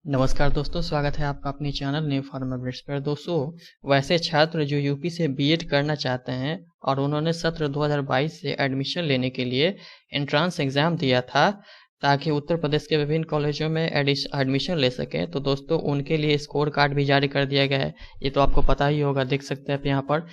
नमस्कार दोस्तों, स्वागत है आपका अपने चैनल न्यू फार्मर ब्रिड्स पर। दोस्तों, वैसे छात्र जो यूपी से बीएड करना चाहते हैं और उन्होंने सत्र 2022 से एडमिशन लेने के लिए एंट्रेंस एग्ज़ाम दिया था ताकि उत्तर प्रदेश के विभिन्न कॉलेजों में एडमिशन ले सकें, तो दोस्तों उनके लिए स्कोर कार्ड भी जारी कर दिया गया है। ये तो आपको पता ही होगा, देख सकते हैं आप यहाँ पर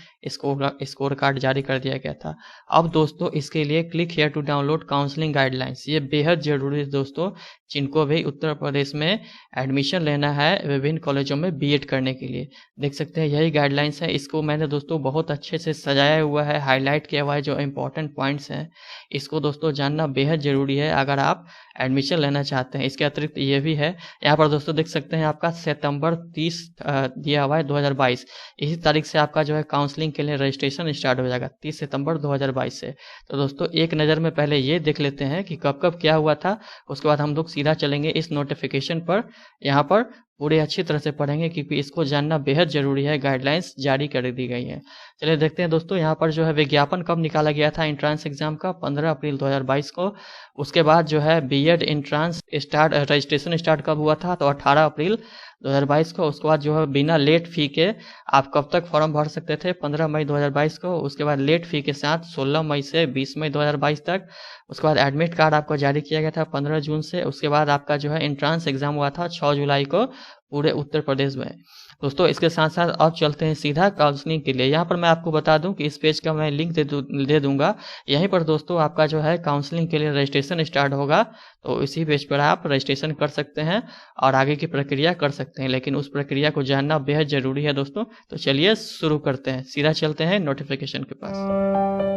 स्कोर कार्ड जारी कर दिया गया था। अब दोस्तों इसके लिए click here to download counselling guidelines, ये बेहद ज़रूरी है दोस्तों, जिनको भी उत्तर प्रदेश में एडमिशन लेना है विभिन्न कॉलेजों में बीएड करने के लिए। देख सकते हैं यही गाइडलाइंस है। इसको मैंने दोस्तों बहुत अच्छे से सजाया हुआ है, हाईलाइट किया हुआ है जो इम्पोर्टेंट पॉइंट्स हैं। इसको दोस्तों जानना बेहद ज़रूरी है अगर आप एडमिशन लेना चाहते हैं। इसके अतिरिक्त ये भी है, यहाँ पर दोस्तों देख सकते हैं आपका सितंबर 30 दिया हुआ है 2022। इसी तारीख से आपका जो है काउंसलिंग के लिए रजिस्ट्रेशन स्टार्ट हो जाएगा 30 सितंबर 2022 से। तो दोस्तों एक नज़र में पहले ये देख लेते हैं कि कब कब क्या हुआ था, उसके बाद हम लोग सीधा चलेंगे इस नोटिफिकेशन पर। यहाँ पर पूरे अच्छी तरह से पढ़ेंगे क्योंकि इसको जानना बेहद ज़रूरी है। गाइडलाइंस जारी कर दी गई हैं। चलिए देखते हैं दोस्तों, यहाँ पर जो है विज्ञापन कब निकाला गया था एंट्रेंस एग्जाम का, 15 अप्रैल 2022 को। उसके बाद जो है बीएड एंट्रेंस रजिस्ट्रेशन स्टार्ट कब हुआ था, तो 18 अप्रैल 2022 को। उसके बाद जो है बिना लेट फ़ी के आप कब तक फॉर्म भर सकते थे, 15 मई 2022 को। उसके बाद लेट फ़ी के साथ 16 मई से 20 मई 2022 तक। उसके बाद एडमिट कार्ड आपको जारी किया गया था 15 जून से। उसके बाद आपका जो है एंट्रेंस एग्ज़ाम हुआ था 6 जुलाई को पूरे उत्तर प्रदेश में। दोस्तों इसके साथ साथ अब चलते हैं सीधा काउंसलिंग के लिए। यहाँ पर मैं आपको बता दूं कि इस पेज का मैं लिंक दे दूंगा। यहीं पर दोस्तों आपका जो है काउंसलिंग के लिए रजिस्ट्रेशन स्टार्ट होगा, तो इसी पेज पर आप रजिस्ट्रेशन कर सकते हैं और आगे की प्रक्रिया कर सकते हैं। लेकिन उस प्रक्रिया को जानना बेहद ज़रूरी है दोस्तों। तो चलिए शुरू करते हैं, सीधा चलते हैं नोटिफिकेशन के पास।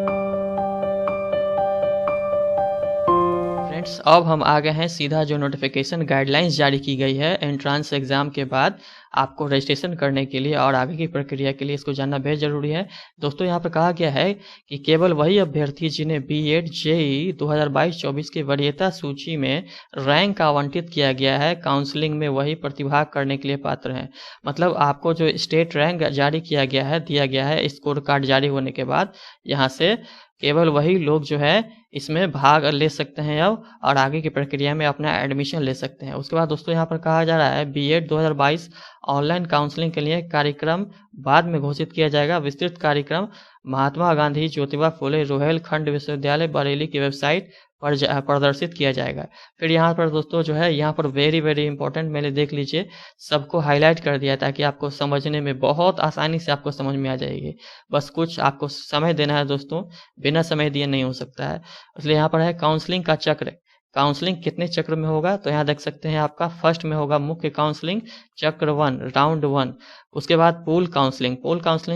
फ्रेंड्स अब हम आ गए हैं सीधा जो नोटिफिकेशन गाइडलाइंस जारी की गई है एंट्रेंस एग्ज़ाम के बाद आपको रजिस्ट्रेशन करने के लिए और आगे की प्रक्रिया के लिए, इसको जानना बेहद ज़रूरी है दोस्तों। यहाँ पर कहा गया है कि केवल वही अभ्यर्थी जिन्हें बीएड जेईई 2022-24 की वरीयता सूची में रैंक आवंटित किया गया है, काउंसलिंग में वही प्रतिभाग करने के लिए पात्र हैं। मतलब आपको जो स्टेट रैंक जारी किया गया है, दिया गया है स्कोर कार्ड जारी होने के बाद, यहाँ से केवल वही लोग जो है इसमें भाग ले सकते हैं अब और आगे की प्रक्रिया में अपना एडमिशन ले सकते हैं। उसके बाद दोस्तों यहाँ पर कहा जा रहा है बीएड 2022 ऑनलाइन काउंसलिंग के लिए कार्यक्रम बाद में घोषित किया जाएगा। विस्तृत कार्यक्रम महात्मा गांधी ज्योतिबा फुले रोहिलखंड विश्वविद्यालय बरेली की वेबसाइट पर प्रदर्शित किया जाएगा। फिर यहाँ पर दोस्तों जो है यहाँ पर वेरी इंपॉर्टेंट, मैंने देख लीजिए सबको हाईलाइट कर दिया ताकि आपको समझने में बहुत आसानी से आपको समझ में आ जाएगी। बस कुछ आपको समय देना है दोस्तों, बिना समय दिए नहीं हो सकता है। इसलिए यहाँ पर है काउंसलिंग का चक्र। काउंसलिंग कितने चक्र में होगा, तो यहाँ देख सकते हैं आपका फर्स्ट में होगा मुख्य काउंसलिंग चक्र 1 राउंड 1। उसके बाद पूल काउंसलिंग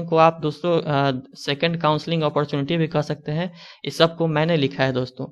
को आप दोस्तों सेकंड काउंसलिंग अपॉर्चुनिटी भी कह सकते हैं। इस सब को मैंने लिखा है दोस्तों।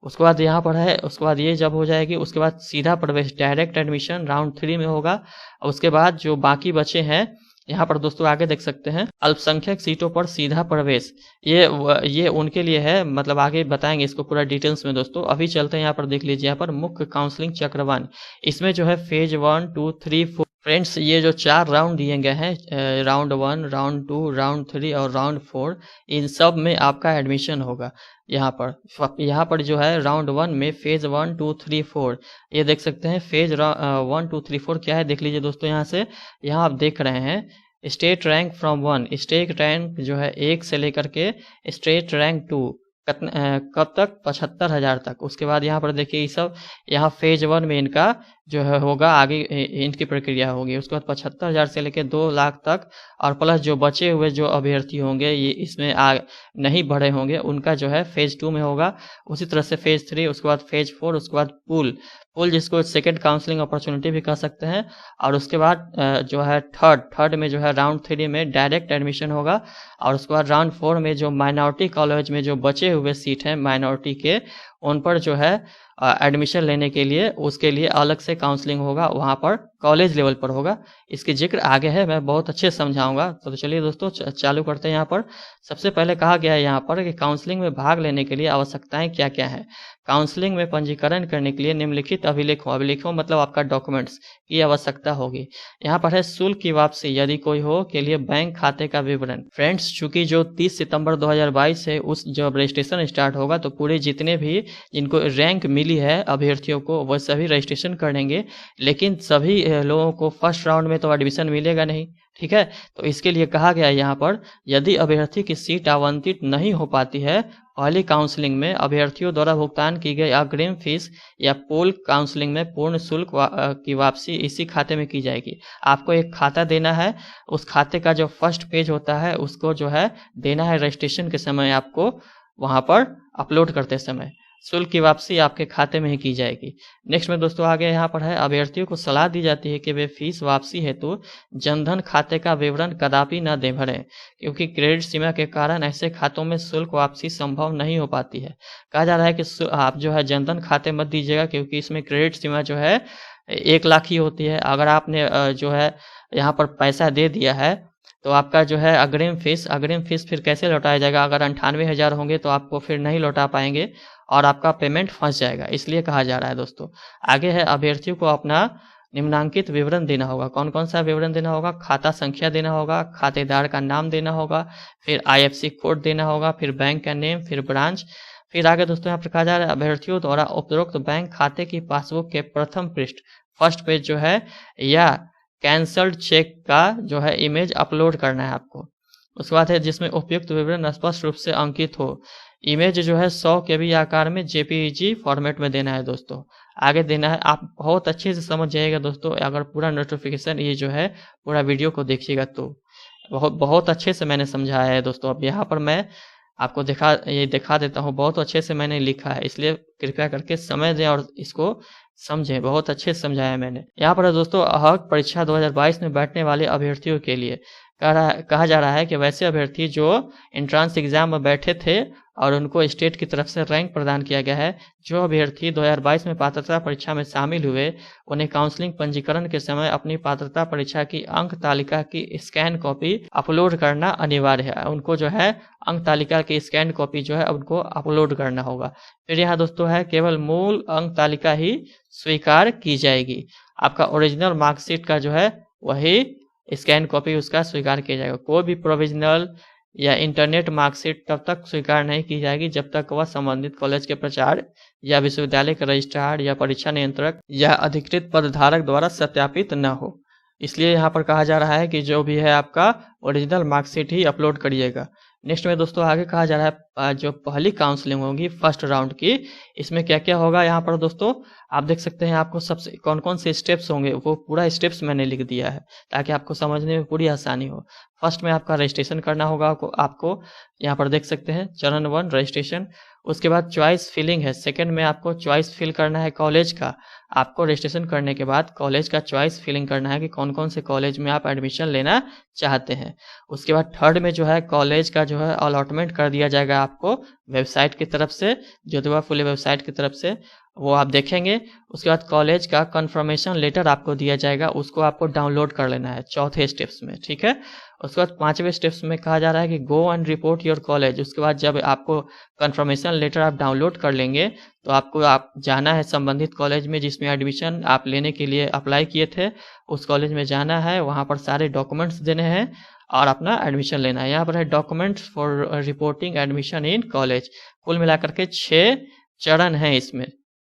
उसके बाद यहाँ पर है, उसके बाद ये जब हो जाएगी उसके बाद सीधा प्रवेश डायरेक्ट एडमिशन राउंड 3 में होगा। उसके बाद जो बाकी बचे हैं यहाँ पर दोस्तों आगे देख सकते हैं अल्पसंख्यक सीटों पर सीधा प्रवेश, ये उनके लिए है, मतलब आगे बताएंगे इसको पूरा डिटेल्स में दोस्तों। अभी चलते हैं यहाँ पर देख लीजिए, यहाँ पर मुख्य काउंसलिंग चक्र 1, इसमें जो है फेज 1, 2, 3, 4 फ्रेंड्स ये जो 4 राउंड दिए गए हैं, राउंड 1, राउंड 2, राउंड 3 और राउंड 4, इन सब में आपका एडमिशन होगा। यहाँ पर जो है राउंड 1 में फेज 1, 2, 3, 4 ये देख सकते हैं। फेज 1, 2, 3, 4 क्या है देख लीजिए दोस्तों। यहाँ आप देख रहे हैं state rank from 1, state rank जो है 1 से लेकर के स्टेट रैंक 2 कब तक, 75,000 तक। उसके बाद यहाँ पर देखिए ये सब, यहाँ फेज 1 में इनका जो है होगा आगे इनकी प्रक्रिया होगी। उसके बाद 75,000 से लेकर 2 लाख तक और प्लस जो बचे हुए जो अभ्यर्थी होंगे ये इसमें नहीं बढ़े होंगे, उनका जो है फेज 2 में होगा। उसी तरह से फेज 3, उसके बाद फेज 4, उसके बाद पूल जिसको सेकंड काउंसलिंग अपॉर्चुनिटी भी कह सकते हैं। और उसके बाद जो है थर्ड में जो है राउंड 3 में डायरेक्ट एडमिशन होगा। और उसके बाद राउंड 4 में जो माइनॉरिटी कॉलेज में जो बचे हुए सीट हैं माइनॉरिटी के, उन पर जो है एडमिशन लेने के लिए उसके लिए अलग से काउंसलिंग होगा, वहाँ पर कॉलेज लेवल पर होगा। इसकी जिक्र आगे है, मैं बहुत अच्छे से समझाऊंगा। तो चलिए दोस्तों चालू करते हैं। यहाँ पर सबसे पहले कहा गया है यहाँ पर कि काउंसलिंग में भाग लेने के लिए आवश्यकताएं क्या क्या हैं। काउंसलिंग में पंजीकरण करने के लिए निम्नलिखित अभिलेखों मतलब आपका डॉक्यूमेंट्स की आवश्यकता होगी। यहाँ पर है शुल्क की वापसी यदि कोई हो के लिए बैंक खाते का विवरण। फ्रेंड्स चूंकि जो 30 सितंबर 2022 से उस जब रजिस्ट्रेशन स्टार्ट होगा तो पूरे जितने भी जिनको रैंक मिली है अभ्यर्थियों को, वह सभी रजिस्ट्रेशन करेंगे, लेकिन सभी लोगों को फर्स्ट राउंड में तो एडमिशन मिलेगा नहीं, ठीक है। तो इसके लिए कहा गया है यहाँ पर, यदि अभ्यर्थी की सीट आवंटित नहीं हो पाती है पहली काउंसलिंग में, अभ्यर्थियों द्वारा भुगतान की गई अग्रिम फीस या पोल काउंसलिंग में पूर्ण शुल्क की वापसी इसी खाते में की जाएगी। आपको एक खाता देना है, उस खाते का जो फर्स्ट पेज होता है उसको जो है देना है रजिस्ट्रेशन के समय, आपको वहाँ पर अपलोड करते समय। शुल्क की वापसी आपके खाते में ही की जाएगी। नेक्स्ट में दोस्तों आगे यहाँ पर है, अभ्यर्थियों को सलाह दी जाती है कि वे फीस वापसी हेतु जनधन खाते का विवरण कदापि न दे भरें, क्योंकि क्रेडिट सीमा के कारण ऐसे खातों में शुल्क वापसी संभव नहीं हो पाती है। कहा जा रहा है कि आप जो है जनधन खाते मत दीजिएगा, क्योंकि इसमें क्रेडिट सीमा जो है 1 लाख ही होती है। अगर आपने जो है यहाँ पर पैसा दे दिया है तो आपका जो है अग्रिम फीस फिर कैसे लौटाया जाएगा? अगर 98,000 होंगे तो आपको फिर नहीं लौटा पाएंगे और आपका पेमेंट फंस जाएगा, इसलिए कहा जा रहा है दोस्तों। आगे है, अभ्यर्थियों को अपना निम्नांकित विवरण देना होगा। कौन कौन सा विवरण देना होगा? खाता संख्या देना होगा, खातेदार का नाम देना होगा, फिर IFSC कोड देना होगा, फिर बैंक का नेम, फिर ब्रांच। फिर आगे दोस्तों यहाँ पर कहा जा रहा है, अभ्यर्थियों द्वारा उपरोक्त बैंक खाते की पासबुक के प्रथम पृष्ठ फर्स्ट पेज जो है या कैंसल्ड चेक का जो है इमेज अपलोड करना है आपको। उसके बाद है, जिसमें उपयुक्त विवरण स्पष्ट रूप से अंकित हो। इमेज जो है 100 KB आकार में JPEG फॉर्मेट में देना है दोस्तों। आगे देना है, आप बहुत अच्छे से समझ जाइएगा दोस्तों। अगर पूरा नोटिफिकेशन ये जो है पूरा वीडियो को देखिएगा तो बहुत अच्छे से मैंने समझाया है दोस्तों। अब यहाँ पर मैं आपको दिखा देता हूँ, बहुत अच्छे से मैंने लिखा है, इसलिए कृपया करके समय दें और इसको समझें। बहुत अच्छे से समझाया है मैंने। यहाँ पर दोस्तों अहक परीक्षा 2022 में बैठने वाले अभ्यर्थियों के लिए कहा जा रहा है कि वैसे अभ्यर्थी जो एंट्रेंस एग्जाम में बैठे थे और उनको स्टेट की तरफ से रैंक प्रदान किया गया है, जो अभ्यर्थी 2022 में पात्रता परीक्षा में शामिल हुए, उन्हें काउंसलिंग पंजीकरण के समय अपनी पात्रता परीक्षा की अंक तालिका की स्कैन कॉपी अपलोड करना अनिवार्य है। उनको जो है अंक तालिका की स्कैन कॉपी जो है उनको अपलोड करना होगा। फिर यहाँ दोस्तों है, केवल मूल अंक तालिका ही स्वीकार की जाएगी। आपका ओरिजिनल मार्कशीट का जो है वही स्कैन कॉपी उसका स्वीकार किया जाएगा। कोई भी प्रोविजनल या इंटरनेट मार्कशीट तब तक स्वीकार नहीं की जाएगी जब तक वह संबंधित कॉलेज के प्राचार्य या विश्वविद्यालय के रजिस्ट्रार या परीक्षा नियंत्रक या अधिकृत पदधारक द्वारा सत्यापित न हो। इसलिए यहाँ पर कहा जा रहा है कि जो भी है आपका ओरिजिनल मार्कशीट ही अपलोड करिएगा। नेक्स्ट में दोस्तों आगे कहा जा रहा है, जो पहली काउंसलिंग होगी फर्स्ट राउंड की, इसमें क्या क्या होगा यहाँ पर दोस्तों आप देख सकते हैं। आपको सबसे कौन कौन से स्टेप्स होंगे वो पूरा स्टेप्स मैंने लिख दिया है ताकि आपको समझने में पूरी आसानी हो। फर्स्ट में आपका रजिस्ट्रेशन करना होगा, आपको यहाँ पर देख सकते हैं चरण 1 रजिस्ट्रेशन। उसके बाद चॉइस फिलिंग है। सेकंड में आपको चॉइस फिल करना है कॉलेज का। आपको रजिस्ट्रेशन करने के बाद कॉलेज का चॉइस फिलिंग करना है कि कौन कौन से कॉलेज में आप एडमिशन लेना चाहते हैं। उसके बाद थर्ड में जो है कॉलेज का जो है अलॉटमेंट कर दिया जाएगा आपको वेबसाइट की तरफ से, ज्योतिबा फुले वेबसाइट की तरफ से, वो आप देखेंगे। उसके बाद कॉलेज का कंफर्मेशन लेटर आपको दिया जाएगा, उसको आपको डाउनलोड कर लेना है चौथे स्टेप्स में, ठीक है। उसके बाद 5वें स्टेप्स में कहा जा रहा है कि go and report your college. उसके बाद जब आपको कंफर्मेशन लेटर आप डाउनलोड कर लेंगे तो आप जाना है संबंधित कॉलेज में जिसमें एडमिशन आप लेने के लिए अप्लाई किए थे, उस कॉलेज में जाना है, वहाँ पर सारे डॉक्यूमेंट्स देने हैं और अपना एडमिशन लेना है। यहाँ पर है documents for reporting admission in college. कुल मिलाकर के 6 चरण हैं इसमें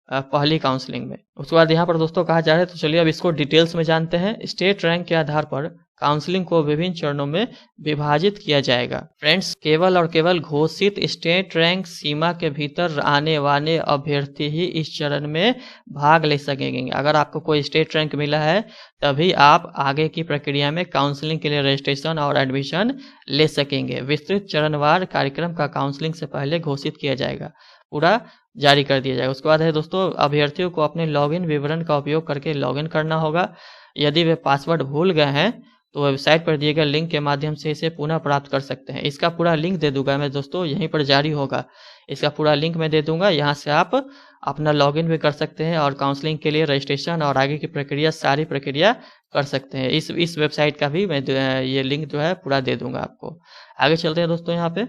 पहली काउंसलिंग में। उसके बाद यहाँ पर दोस्तों कहा जा रहा है, तो चलिए अब इसको डिटेल्स में जानते हैं। स्टेट रैंक के आधार पर काउंसलिंग को विभिन्न चरणों में विभाजित किया जाएगा। फ्रेंड्स, केवल और केवल घोषित स्टेट रैंक सीमा के भीतर आने वाले अभ्यर्थी ही इस चरण में भाग ले सकेंगे। अगर आपको कोई स्टेट रैंक मिला है तभी आप आगे की प्रक्रिया में काउंसलिंग के लिए रजिस्ट्रेशन और एडमिशन ले सकेंगे। विस्तृत चरणवार कार्यक्रम का काउंसलिंग से पहले घोषित किया जाएगा, पूरा जारी कर दिया जाएगा। उसके बाद है दोस्तों, अभ्यर्थियों को अपने लॉगिन विवरण का उपयोग करके लॉगिन करना होगा। यदि वे पासवर्ड भूल गए हैं तो वेबसाइट पर दिए गए लिंक के माध्यम से इसे पुनः प्राप्त कर सकते हैं। इसका पूरा लिंक दे दूंगा मैं दोस्तों, यहीं पर जारी होगा, इसका पूरा लिंक मैं दे दूंगा। यहाँ से आप अपना लॉगिन भी कर सकते हैं और काउंसलिंग के लिए रजिस्ट्रेशन और आगे की प्रक्रिया सारी प्रक्रिया कर सकते हैं। इस वेबसाइट का भी मैं ये लिंक जो है पूरा दे दूंगा आपको। आगे चलते हैं दोस्तों। यहाँ पे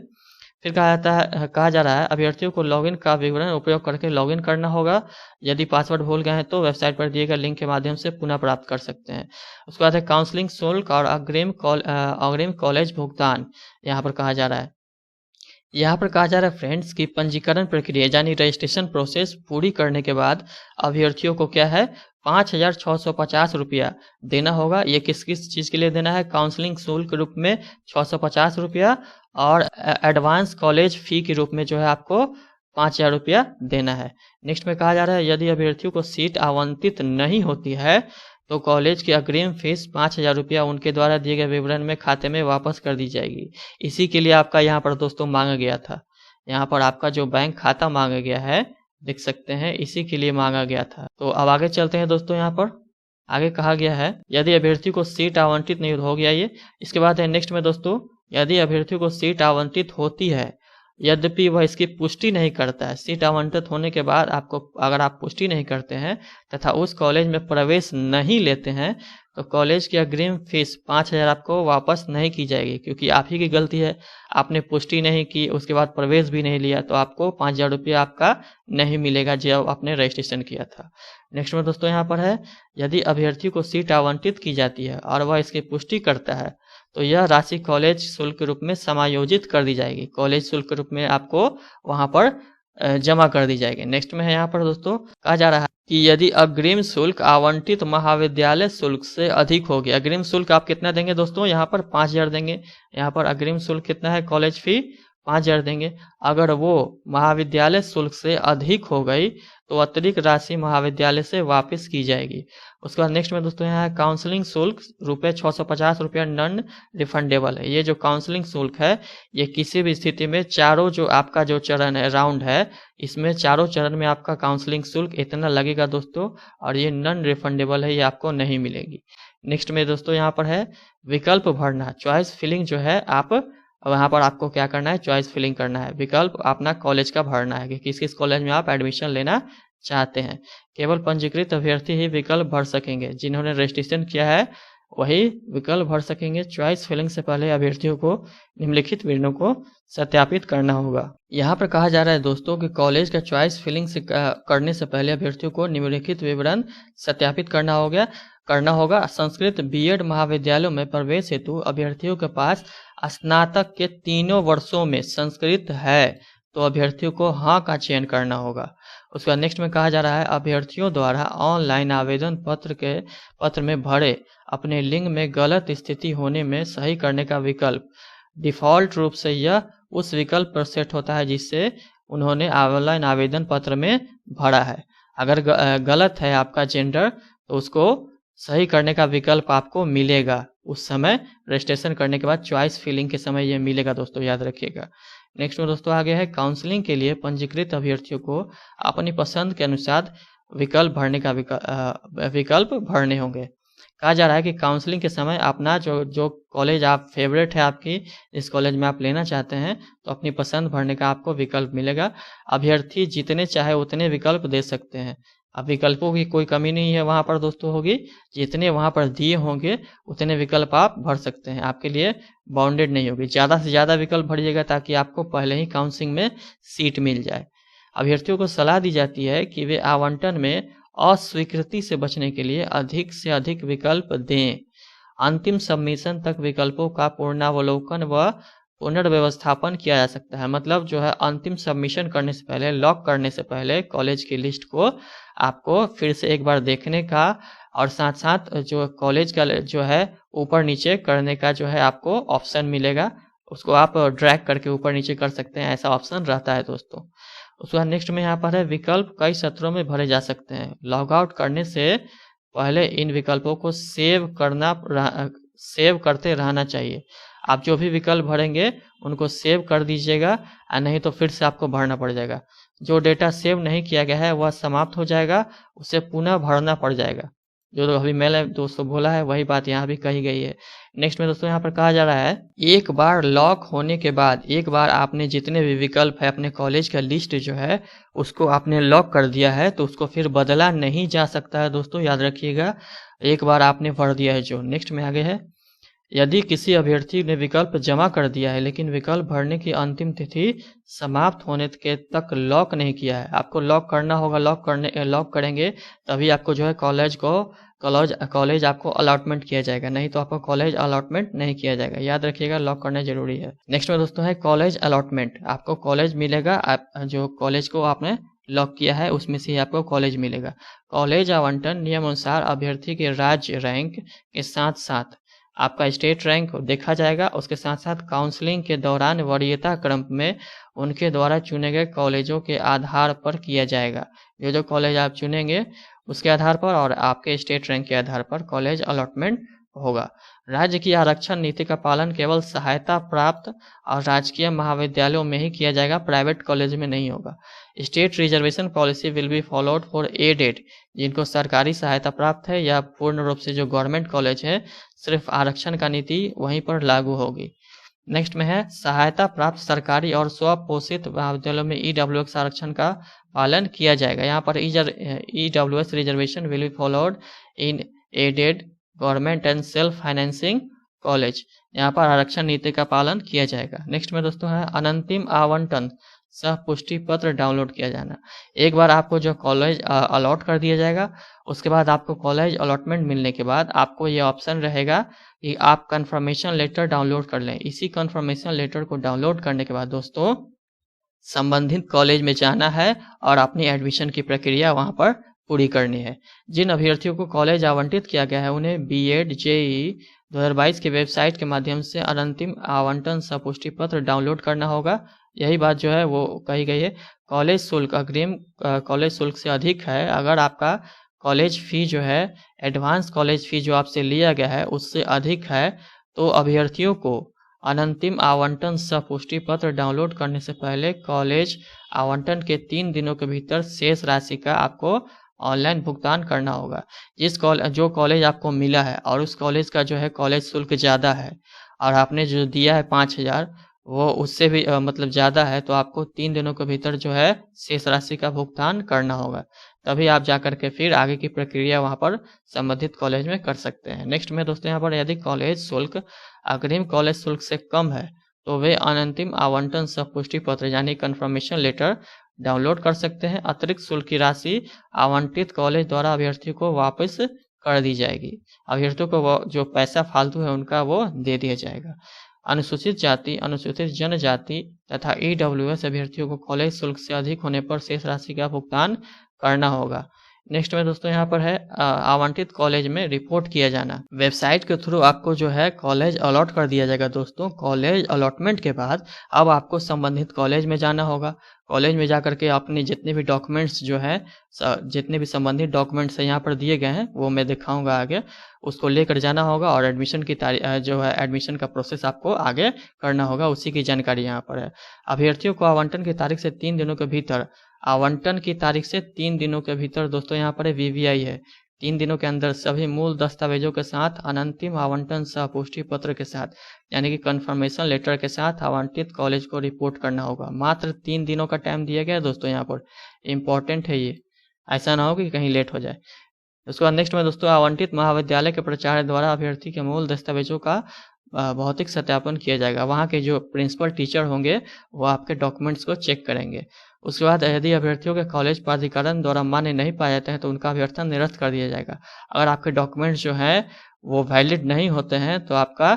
फिर कहा जा रहा है अभ्यर्थियों को लॉगिन का विवरण उपयोग करके लॉगिन करना होगा। यदि पासवर्ड भूल गए हैं तो वेबसाइट पर दिए गए लिंक के माध्यम से पुनः प्राप्त कर सकते हैं। उसके बाद है काउंसलिंग शुल्क और अग्रिम कॉलेज भुगतान। यहाँ पर कहा जा रहा है यहाँ पर कहा जा रहा है फ्रेंड्स कि पंजीकरण प्रक्रिया यानी रजिस्ट्रेशन प्रोसेस पूरी करने के बाद अभ्यर्थियों को क्या है 5,650 रुपया देना होगा। ये किस किस चीज़ के लिए देना है? काउंसलिंग शुल्क के रूप में 650 रुपया और एडवांस कॉलेज फ़ी के रूप में जो है आपको 5,000 रुपया देना है। नेक्स्ट में कहा जा रहा है यदि अभ्यर्थियों को सीट आवंटित नहीं होती है तो कॉलेज की अग्रिम फीस 5,000 रुपया उनके द्वारा दिए गए विवरण में खाते में वापस कर दी जाएगी। इसी के लिए आपका यहाँ पर दोस्तों मांगा गया था। यहाँ पर आपका जो बैंक खाता मांगा गया है, देख सकते हैं, इसी के लिए मांगा गया था। तो अब आगे चलते हैं दोस्तों। यहाँ पर आगे कहा गया है यदि अभ्यर्थी को सीट आवंटित नहीं हो गया ये। इसके बाद है नेक्स्ट में दोस्तों, यदि अभ्यर्थी को सीट आवंटित होती है यद्यपि वह इसकी पुष्टि नहीं करता है, सीट आवंटित होने के बाद आपको अगर आप पुष्टि नहीं करते हैं तथा उस कॉलेज में प्रवेश नहीं लेते हैं तो कॉलेज की अग्रिम फीस 5,000 आपको वापस नहीं की जाएगी, क्योंकि आप ही की गलती है। आपने पुष्टि नहीं की, उसके बाद प्रवेश भी नहीं लिया, तो आपको 5,000 रुपया आपका नहीं मिलेगा जब आपने रजिस्ट्रेशन किया था। नेक्स्ट में दोस्तों यहाँ पर है यदि अभ्यर्थी को सीट आवंटित की जाती है और वह इसकी पुष्टि करता है तो यह राशि कॉलेज शुल्क के रूप में समायोजित कर दी जाएगी। कॉलेज शुल्क के रूप में आपको वहां पर जमा कर दी जाएगी। नेक्स्ट में है यहाँ पर दोस्तों कहा जा रहा है कि यदि अग्रिम शुल्क आवंटित महाविद्यालय शुल्क से अधिक हो गया। अग्रिम शुल्क आप कितना देंगे दोस्तों? यहाँ पर 5,000 देंगे। यहाँ पर अग्रिम शुल्क कितना है? कॉलेज फी 5,000 देंगे। अगर वो महाविद्यालय शुल्क से अधिक हो गई तो अतिरिक्त राशि महाविद्यालय से वापस की जाएगी। उसके बाद नेक्स्ट में दोस्तों यहाँ है काउंसलिंग शुल्क रुपये 650 रुपया नॉन रिफंडेबल है। ये जो काउंसलिंग शुल्क है ये किसी भी स्थिति में चारों जो आपका जो चरण है, राउंड है, इसमें चारों चरण में आपका काउंसलिंग शुल्क इतना लगेगा दोस्तों, और ये नॉन रिफंडेबल है, ये आपको नहीं मिलेगी। नेक्स्ट में दोस्तों यहाँ पर है विकल्प भरना, चॉइस फिलिंग जो है आप वहाँ पर आपको क्या करना है? चॉइस फिलिंग करना है। विकल्प अपना कॉलेज का भरना है कि किस किस कॉलेज में आप एडमिशन लेना चाहते हैं। केवल पंजीकृत अभ्यर्थी ही विकल्प भर सकेंगे, जिन्होंने रजिस्ट्रेशन किया है वही विकल्प भर सकेंगे। चॉइस फिलिंग से पहले अभ्यर्थियों को निम्नलिखित विवरणों को सत्यापित करना होगा। यहाँ पर कहा जा रहा है दोस्तों कि कॉलेज का चॉइस फिलिंग से करने से पहले अभ्यर्थियों को निम्नलिखित विवरण सत्यापित करना होगा। संस्कृत बीएड महाविद्यालयों में प्रवेश हेतु अभ्यर्थियों के पास स्नातक के तीनों वर्षों में संस्कृत है तो अभ्यर्थियों को हाँ का चयन करना होगा। उसके बाद नेक्स्ट में कहा जा रहा है अभ्यर्थियों द्वारा ऑनलाइन आवेदन पत्र में भरे अपने लिंग में गलत स्थिति होने में सही करने का विकल्प डिफ़ॉल्ट रूप से यह उस विकल्प पर सेट होता है जिससे उन्होंने ऑनलाइन आवेदन पत्र में भरा है। अगर गलत है आपका जेंडर तो उसको सही करने का विकल्प आपको मिलेगा उस समय रजिस्ट्रेशन करने के बाद, चॉइस फिलिंग के समय ये मिलेगा दोस्तों, याद रखिएगा। नेक्स्ट में दोस्तों आगे है काउंसलिंग के लिए पंजीकृत अभ्यर्थियों को अपनी पसंद के अनुसार विकल्प भरने होंगे। कहा जा रहा है कि काउंसलिंग के समय अपना जो कॉलेज आप फेवरेट है आपकी, जिस कॉलेज में आप लेना चाहते हैं, तो अपनी पसंद भरने का आपको विकल्प मिलेगा। अभ्यर्थी जितने चाहे उतने विकल्प दे सकते हैं। अब विकल्पों की कोई कमी नहीं है वहाँ पर दोस्तों होगी, जितने वहाँ पर दिए होंगे उतने विकल्प आप भर सकते हैं, आपके लिए बाउंडेड नहीं होगी। ज़्यादा से ज़्यादा विकल्प भरिएगा ताकि आपको पहले ही काउंसलिंग में सीट मिल जाए। अभ्यर्थियों को सलाह दी जाती है कि वे आवंटन में अस्वीकृति से बचने के लिए अधिक से अधिक विकल्प दें। अंतिम सबमिशन तक विकल्पों का पूर्णावलोकन व पुनर्व्यवस्थापन किया जा सकता है। मतलब जो है अंतिम सबमिशन करने से पहले, लॉक करने से पहले कॉलेज की लिस्ट को आपको फिर से एक बार देखने का और साथ साथ जो कॉलेज का जो है ऊपर नीचे करने का जो है आपको ऑप्शन मिलेगा, उसको आप ड्रैग करके ऊपर नीचे कर सकते हैं, ऐसा ऑप्शन रहता है दोस्तों। उसके बाद नेक्स्ट में यहाँ पर है विकल्प कई सत्रों में भरे जा सकते हैं। लॉग आउट करने से पहले इन विकल्पों को सेव करते रहना चाहिए। आप जो भी विकल्प भरेंगे उनको सेव कर दीजिएगा, नहीं तो फिर से आपको भरना पड़ जाएगा। जो डेटा सेव नहीं किया गया है वह समाप्त हो जाएगा, उसे पुनः भरना पड़ जाएगा। जो अभी मैंने दोस्तों बोला है वही बात यहाँ भी कही गई है। नेक्स्ट में दोस्तों यहाँ पर कहा जा रहा है एक बार लॉक होने के बाद, एक बार आपने जितने भी विकल्प है अपने कॉलेज का लिस्ट जो है उसको आपने लॉक कर दिया है तो उसको फिर बदला नहीं जा सकता है दोस्तों, याद रखिएगा। एक बार आपने भर दिया है जो। नेक्स्ट में आगे है यदि किसी अभ्यर्थी ने विकल्प जमा कर दिया है लेकिन विकल्प भरने की अंतिम तिथि समाप्त होने के तक लॉक नहीं किया है, आपको लॉक करना होगा। लॉक करेंगे तभी आपको जो है कॉलेज को कॉलेज आपको अलॉटमेंट किया जाएगा, नहीं तो आपको कॉलेज अलॉटमेंट नहीं किया जाएगा। याद रखिएगा, लॉक करना जरूरी है। नेक्स्ट में दोस्तों है कॉलेज अलॉटमेंट। आपको कॉलेज मिलेगा, आप जो कॉलेज को आपने लॉक किया है उसमें से ही आपको कॉलेज मिलेगा। कॉलेज आवंटन नियम अनुसार अभ्यर्थी के राज्य रैंक के साथ साथ आपका स्टेट रैंक देखा जाएगा। उसके साथ साथ काउंसलिंग के दौरान वरीयता क्रम में उनके द्वारा चुने गए कॉलेजों के आधार पर किया जाएगा। जो कॉलेज आप चुनेंगे उसके आधार पर और आपके स्टेट रैंक के आधार पर कॉलेज अलॉटमेंट होगा। राज्य की आरक्षण नीति का पालन केवल सहायता प्राप्त और राजकीय महाविद्यालयों में ही किया जाएगा, प्राइवेट कॉलेज में नहीं होगा। State reservation policy will be followed for aided, जिनको सरकारी सहायता प्राप्त है या पूर्ण रूप से जो गवर्नमेंट कॉलेज है, सिर्फ आरक्षण का नीति वहीं पर लागू होगी। नेक्स्ट में है सहायता प्राप्त सरकारी और स्वपोषित महाविद्यालयों में EWS आरक्षण का पालन किया जाएगा। यहाँ पर EWS reservation will be followed in aided government and self financing college, यहाँ पर आरक्षण नीति का पालन किया जाएगा। नेक्स्ट में दोस्तों है अनंतिम आवंटन सह पुष्टि पत्र डाउनलोड किया जाना। एक बार आपको जो कॉलेज अलॉट कर दिया जाएगा, उसके बाद आपको कॉलेज अलॉटमेंट मिलने के बाद आपको ये ऑप्शन रहेगा कि आप कंफर्मेशन लेटर डाउनलोड कर लें। इसी कंफर्मेशन लेटर को डाउनलोड करने के बाद दोस्तों संबंधित कॉलेज में जाना है और अपनी एडमिशन की प्रक्रिया वहां पर पूरी करनी है। जिन अभ्यर्थियों को कॉलेज आवंटित किया गया है उन्हें BEd JEE 2022 के वेबसाइट के माध्यम से अनंतिम आवंटन सपुष्टि पत्र डाउनलोड करना होगा। यही बात जो है वो कही गई है। कॉलेज शुल्क अग्रिम कॉलेज शुल्क से अधिक है। अगर आपका कॉलेज फी जो है एडवांस कॉलेज फी जो आपसे लिया गया है उससे अधिक है तो अभ्यर्थियों को अनंतिम आवंटन सपुष्टि पत्र डाउनलोड करने से पहले कॉलेज आवंटन के 3 दिनों के भीतर शेष राशि का आपको ऑनलाइन भुगतान करना होगा। जो कॉलेज आपको मिला है और उस कॉलेज का जो है कॉलेज शुल्क ज़्यादा है और आपने जो दिया है 5,000 वो उससे भी मतलब ज़्यादा है, तो आपको 3 दिनों के भीतर जो है शेष राशि का भुगतान करना होगा। तभी आप जा कर के फिर आगे की प्रक्रिया वहाँ पर संबंधित कॉलेज में कर सकते हैं। नेक्स्ट में दोस्तों यहाँ पर यदि कॉलेज शुल्क अग्रिम कॉलेज शुल्क से कम है तो वे अनंतिम आवंटन सपुष्टि पत्र यानी कंफर्मेशन लेटर डाउनलोड कर सकते हैं। अतिरिक्त शुल्क की राशि आवंटित कॉलेज द्वारा अभ्यर्थी को वापस कर दी जाएगी। अभ्यर्थियों को वो जो पैसा फालतू है उनका वो दे दिया जाएगा। अनुसूचित जाति, अनुसूचित जनजाति तथा EWS अभ्यर्थियों को कॉलेज शुल्क से अधिक होने पर शेष राशि का भुगतान करना होगा। नेक्स्ट में दोस्तों यहाँ पर है आवंटित कॉलेज में रिपोर्ट किया जाना। वेबसाइट के थ्रू आपको जो है कॉलेज अलॉट कर दिया जाएगा। दोस्तों कॉलेज अलॉटमेंट के बाद अब आपको संबंधित कॉलेज में जाना होगा। कॉलेज में जाकर के अपने जितने भी डॉक्यूमेंट्स जो है जितने भी संबंधित डॉक्यूमेंट्स यहाँ पर दिए गए हैं वो मैं दिखाऊंगा आगे, उसको लेकर जाना होगा और एडमिशन की तारीख जो है एडमिशन का प्रोसेस आपको आगे करना होगा, उसी की जानकारी यहाँ पर है। अभ्यर्थियों को आवंटन की तारीख से 3 दिनों के भीतर आवंटन की तारीख से 3 दिनों के भीतर दोस्तों यहाँ पर VVI है। 3 दिनों के अंदर सभी मूल दस्तावेजों के साथ अनंतिम आवंटन सह पुष्टि पत्र के साथ यानी कि कंफर्मेशन लेटर के साथ आवंटित कॉलेज को रिपोर्ट करना होगा। मात्र 3 दिनों का टाइम दिया गया है दोस्तों, यहाँ पर इम्पोर्टेंट है ये, ऐसा ना हो कि कहीं लेट हो जाए। उसके बाद नेक्स्ट में दोस्तों आवंटित महाविद्यालय के प्राचार्य द्वारा अभ्यर्थी के मूल दस्तावेजों का भौतिक सत्यापन किया जाएगा। वहाँ के जो प्रिंसिपल टीचर होंगे वो आपके डॉक्यूमेंट्स को चेक करेंगे। उसके बाद यदि अभ्यर्थियों के कॉलेज प्राधिकरण द्वारा मान्य नहीं पाए जाते हैं तो उनका अभ्यर्थन निरस्त कर दिया जाएगा। अगर आपके डॉक्यूमेंट्स जो हैं वो वैलिड नहीं होते हैं तो आपका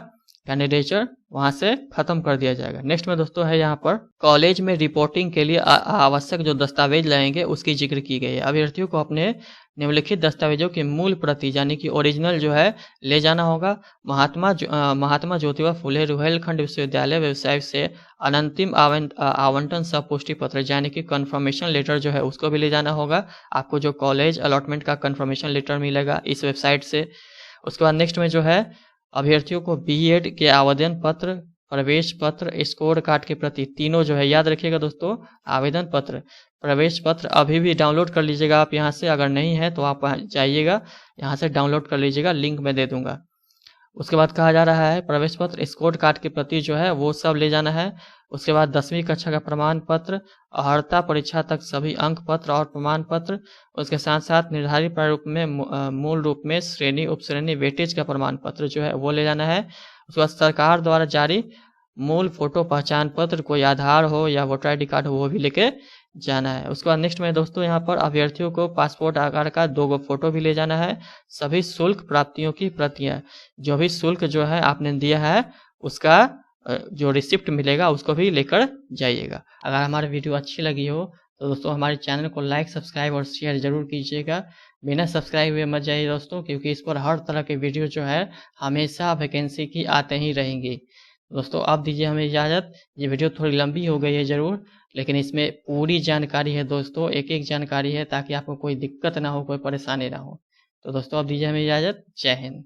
कैंडिडेचर वहाँ से खत्म कर दिया जाएगा। नेक्स्ट में दोस्तों है यहाँ पर कॉलेज में रिपोर्टिंग के लिए आवश्यक जो दस्तावेज लाएंगे उसकी जिक्र की गई है। अभ्यर्थियों को अपने निम्नलिखित दस्तावेजों की मूल प्रति यानी कि ओरिजिनल जो है ले जाना होगा। महात्मा ज्योतिबा फुले रुहेलखंड विश्वविद्यालय वेबसाइट से अनंतिम आवंटन सह पुष्टि पत्र यानी कि कंफर्मेशन लेटर जो है उसको भी ले जाना होगा। आपको जो कॉलेज अलॉटमेंट का कंफर्मेशन लेटर मिलेगा इस वेबसाइट से। उसके बाद नेक्स्ट में जो है अभ्यर्थियों को BEd के आवेदन पत्र, प्रवेश पत्र, स्कोर कार्ड की प्रति तीनों जो है याद रखिएगा दोस्तों। आवेदन पत्र, प्रवेश पत्र अभी भी डाउनलोड कर लीजिएगा आप यहाँ से, अगर नहीं है तो आप जाइएगा यहाँ से डाउनलोड कर लीजिएगा, लिंक मैं दे दूंगा। उसके बाद कहा जा रहा है प्रवेश पत्र, स्कोर कार्ड की प्रति जो है वो सब ले जाना है। उसके बाद 10वीं कक्षा का प्रमाण पत्र, अर्हता परीक्षा तक सभी अंक पत्र और प्रमाण पत्र। उसके साथ साथ निर्धारित प्रारूप में मूल रूप में श्रेणी उपश्रेणी वेटेज का प्रमाण पत्र जो है वो ले जाना है। उसके बाद सरकार द्वारा जारी मूल फोटो पहचान पत्र, कोई आधार हो या वोटर ID कार्ड हो वो भी लेके जाना है। उसके बाद नेक्स्ट में दोस्तों यहाँ पर अभ्यर्थियों को पासपोर्ट आकार का 2 गो फोटो भी ले जाना है। सभी शुल्क प्राप्तियों की प्रतियां, जो भी शुल्क जो है आपने दिया है उसका जो रिसिप्ट मिलेगा उसको भी लेकर जाइएगा। अगर हमारी वीडियो अच्छी लगी हो तो दोस्तों हमारे चैनल को लाइक, सब्सक्राइब और शेयर जरूर कीजिएगा। बिना सब्सक्राइब हुए मत जाइए दोस्तों, क्योंकि इस पर हर तरह के वीडियो जो है हमेशा वैकेंसी की आते ही रहेंगी। दोस्तों आप दीजिए हमें इजाज़त। ये वीडियो थोड़ी लंबी हो गई है ज़रूर, लेकिन इसमें पूरी जानकारी है दोस्तों, एक एक जानकारी है, ताकि आपको कोई दिक्कत ना हो, कोई परेशानी ना हो। तो दोस्तों आप दीजिए हमें इजाज़त। जय हिंद।